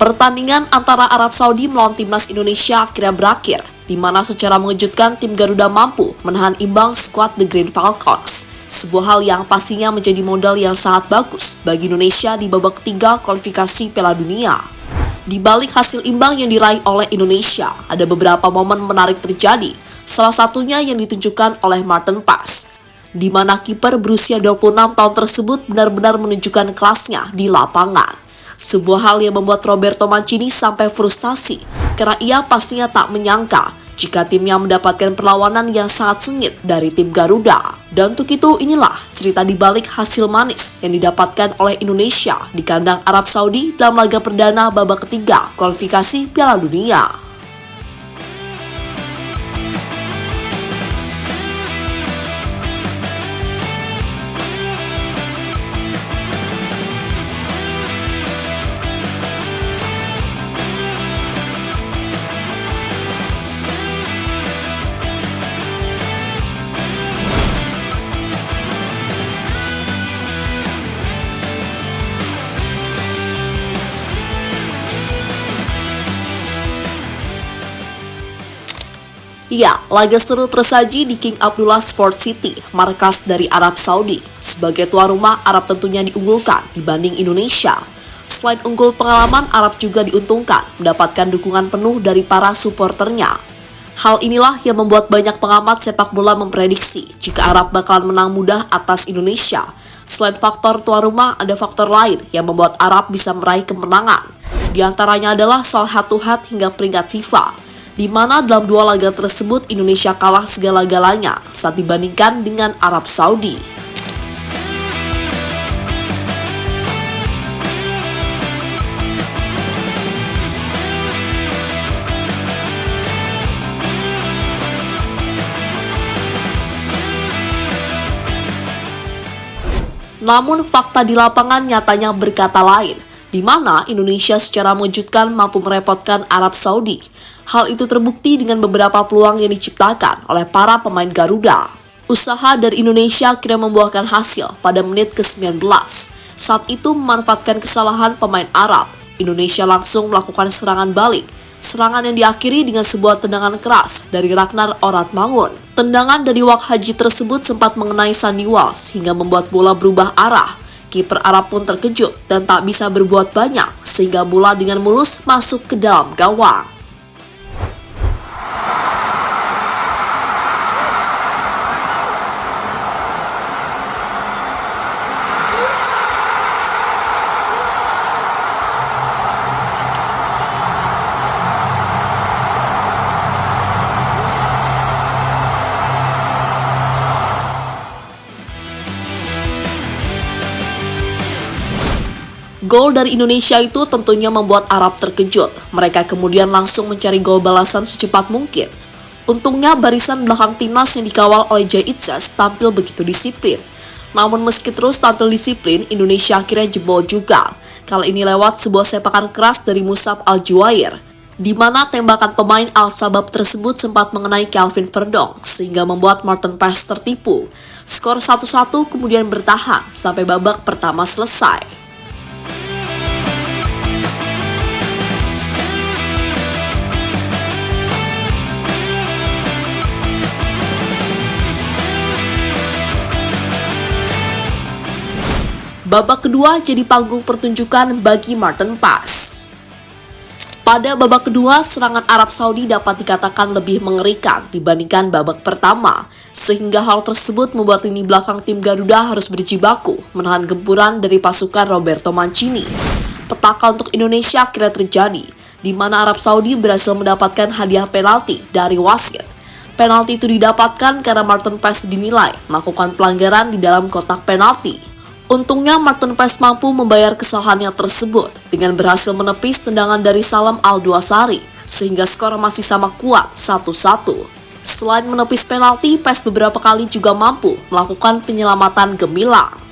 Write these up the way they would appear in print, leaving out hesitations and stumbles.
Pertandingan antara Arab Saudi melawan timnas Indonesia akhirnya berakhir, di mana secara mengejutkan tim Garuda mampu menahan imbang skuad The Green Falcons. Sebuah hal yang pastinya menjadi modal yang sangat bagus bagi Indonesia di babak ketiga kualifikasi Piala Dunia. Di balik hasil imbang yang diraih oleh Indonesia, ada beberapa momen menarik terjadi, salah satunya yang ditunjukkan oleh Martin Paes, di mana kiper berusia 26 tahun tersebut benar-benar menunjukkan kelasnya di lapangan. Sebuah hal yang membuat Roberto Mancini sampai frustasi, karena ia pastinya tak menyangka jika timnya mendapatkan perlawanan yang sangat sengit dari tim Garuda. Dan untuk itu inilah cerita di balik hasil manis yang didapatkan oleh Indonesia di kandang Arab Saudi dalam laga perdana babak ketiga kualifikasi Piala Dunia. Ya, laga seru tersaji di King Abdullah Sport City, markas dari Arab Saudi. Sebagai tuan rumah, Arab tentunya diunggulkan dibanding Indonesia. Selain unggul pengalaman, Arab juga diuntungkan mendapatkan dukungan penuh dari para supporternya. Hal inilah yang membuat banyak pengamat sepak bola memprediksi jika Arab bakalan menang mudah atas Indonesia. Selain faktor tuan rumah, ada faktor lain yang membuat Arab bisa meraih kemenangan. Di antaranya adalah soal head-to-head hingga peringkat FIFA, di mana dalam dua laga tersebut Indonesia kalah segala-galanya saat dibandingkan dengan Arab Saudi. Namun fakta di lapangan nyatanya berkata lain, di mana Indonesia secara mengejutkan mampu merepotkan Arab Saudi. Hal itu terbukti dengan beberapa peluang yang diciptakan oleh para pemain Garuda. Usaha dari Indonesia akhirnya membuahkan hasil pada menit ke-19. Saat itu memanfaatkan kesalahan pemain Arab, Indonesia langsung melakukan serangan balik. Serangan yang diakhiri dengan sebuah tendangan keras dari Ragnar Oratmangun. Tendangan dari Wak Haji tersebut sempat mengenai Sandy Walsh hingga membuat bola berubah arah. Kiper Arab pun terkejut dan tak bisa berbuat banyak sehingga bola dengan mulus masuk ke dalam gawang. Gol dari Indonesia itu tentunya membuat Arab terkejut. Mereka kemudian langsung mencari gol balasan secepat mungkin. Untungnya barisan belakang timnas yang dikawal oleh Jay Itzes tampil begitu disiplin. Namun meski terus tampil disiplin, Indonesia akhirnya jebol juga. Kali ini lewat sebuah sepakan keras dari Musab Al-Juwair, di mana tembakan pemain Al-Sabab tersebut sempat mengenai Kelvin Verdong sehingga membuat Martin Paes tertipu. Skor 1-1 kemudian bertahan sampai babak pertama selesai. Babak kedua jadi panggung pertunjukan bagi Martin Paes. Pada babak kedua, serangan Arab Saudi dapat dikatakan lebih mengerikan dibandingkan babak pertama, sehingga hal tersebut membuat lini belakang tim Garuda harus berjibaku menahan gempuran dari pasukan Roberto Mancini. Petaka untuk Indonesia akhirnya terjadi, di mana Arab Saudi berhasil mendapatkan hadiah penalti dari wasit. Penalti itu didapatkan karena Martin Paes dinilai melakukan pelanggaran di dalam kotak penalti. Untungnya Martin Paes mampu membayar kesalahannya tersebut dengan berhasil menepis tendangan dari Salam Al-Duasari sehingga skor masih sama kuat 1-1. Selain menepis penalti, Paes beberapa kali juga mampu melakukan penyelamatan gemilang.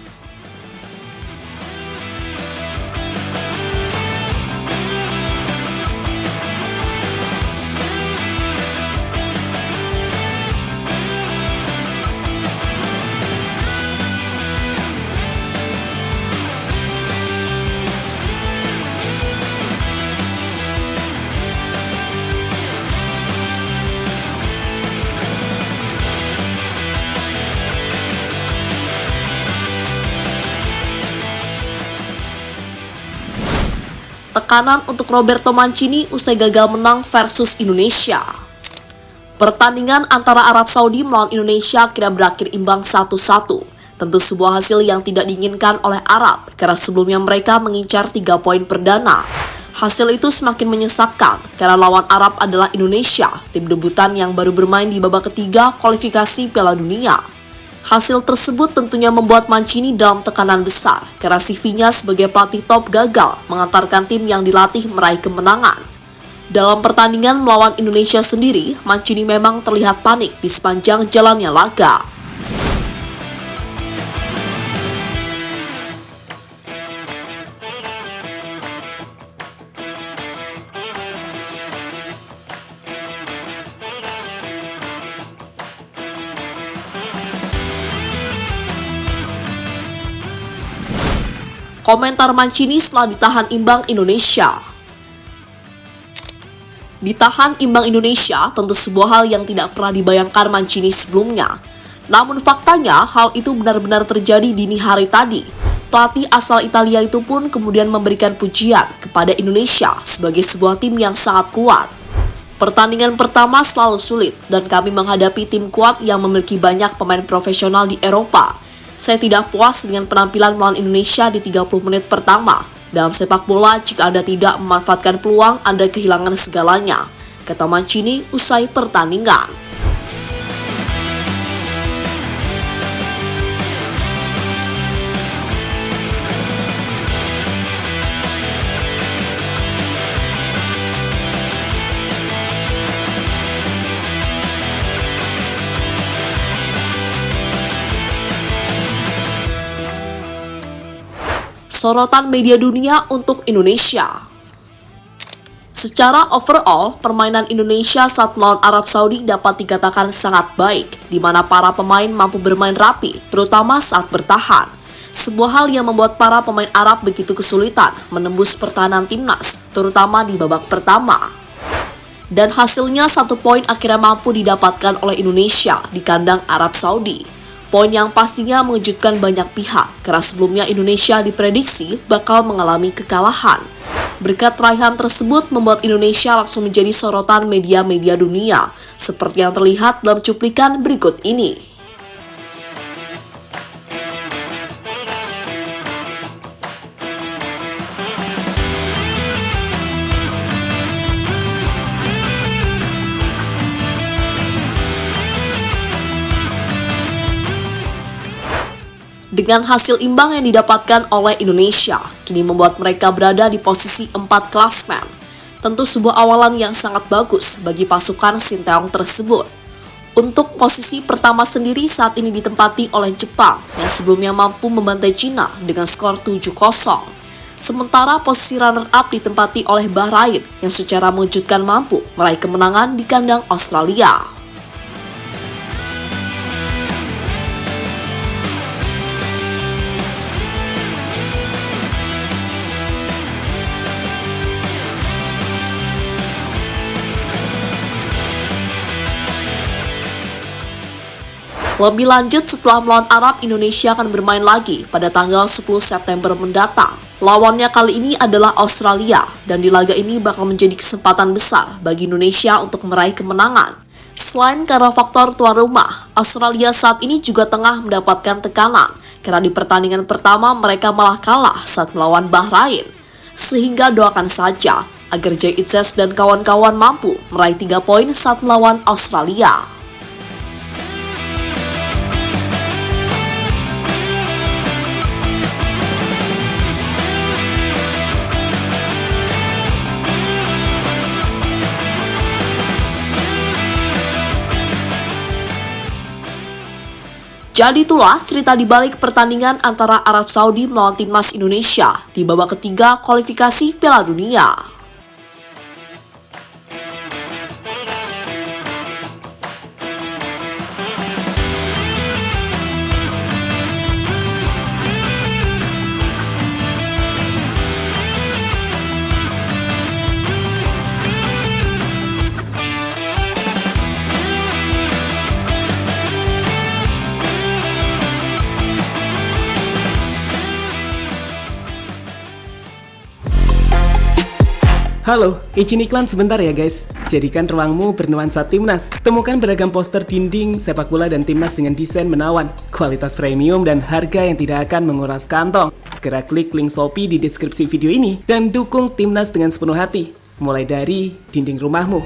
Tekanan untuk Roberto Mancini usai gagal menang versus Indonesia. Pertandingan antara Arab Saudi melawan Indonesia akhirnya berakhir imbang 1-1. Tentu sebuah hasil yang tidak diinginkan oleh Arab karena sebelumnya mereka mengincar 3 poin perdana. Hasil itu semakin menyesakkan karena lawan Arab adalah Indonesia, tim debutan yang baru bermain di babak ketiga kualifikasi Piala Dunia. Hasil tersebut tentunya membuat Mancini dalam tekanan besar karena CV-nya sebagai pelatih top gagal mengantarkan tim yang dilatih meraih kemenangan. Dalam pertandingan melawan Indonesia sendiri, Mancini memang terlihat panik di sepanjang jalannya laga. Komentar Mancini setelah ditahan imbang Indonesia. Ditahan imbang Indonesia tentu sebuah hal yang tidak pernah dibayangkan Mancini sebelumnya. Namun faktanya hal itu benar-benar terjadi dini hari tadi. Pelatih asal Italia itu pun kemudian memberikan pujian kepada Indonesia sebagai sebuah tim yang sangat kuat. Pertandingan pertama selalu sulit dan kami menghadapi tim kuat yang memiliki banyak pemain profesional di Eropa. Saya tidak puas dengan penampilan melawan Indonesia di 30 menit pertama. Dalam sepak bola, jika Anda tidak memanfaatkan peluang, Anda kehilangan segalanya, kata Mancini usai pertandingan. Sorotan media dunia untuk Indonesia. Secara overall, permainan Indonesia saat melawan Arab Saudi dapat dikatakan sangat baik, di mana para pemain mampu bermain rapi, terutama saat bertahan. Sebuah hal yang membuat para pemain Arab begitu kesulitan menembus pertahanan timnas, terutama di babak pertama. Dan hasilnya 1 poin akhirnya mampu didapatkan oleh Indonesia di kandang Arab Saudi. Poin yang pastinya mengejutkan banyak pihak, karena sebelumnya Indonesia diprediksi bakal mengalami kekalahan. Berkat raihan tersebut membuat Indonesia langsung menjadi sorotan media-media dunia, seperti yang terlihat dalam cuplikan berikut ini. Dengan hasil imbang yang didapatkan oleh Indonesia, kini membuat mereka berada di posisi 4 klasmen. Tentu sebuah awalan yang sangat bagus bagi pasukan Sinteyong tersebut. Untuk posisi pertama sendiri saat ini ditempati oleh Jepang, yang sebelumnya mampu membantai Cina dengan skor 7-0. Sementara posisi runner-up ditempati oleh Bahrain, yang secara mengejutkan mampu meraih kemenangan di kandang Australia. Lebih lanjut, setelah melawan Arab, Indonesia akan bermain lagi pada tanggal 10 September mendatang. Lawannya kali ini adalah Australia, dan di laga ini bakal menjadi kesempatan besar bagi Indonesia untuk meraih kemenangan. Selain karena faktor tuan rumah, Australia saat ini juga tengah mendapatkan tekanan, karena di pertandingan pertama mereka malah kalah saat melawan Bahrain. Sehingga doakan saja agar Jay Itzes dan kawan-kawan mampu meraih 3 poin saat melawan Australia. Jadi itulah cerita di balik pertandingan antara Arab Saudi melawan timnas Indonesia di babak ketiga kualifikasi Piala Dunia. Halo, izin iklan sebentar ya guys. Jadikan ruangmu bernuansa timnas. Temukan beragam poster dinding, sepak bola dan timnas dengan desain menawan, kualitas premium dan harga yang tidak akan menguras kantong. Segera klik link Shopee di deskripsi video ini dan dukung timnas dengan sepenuh hati. Mulai dari dinding rumahmu.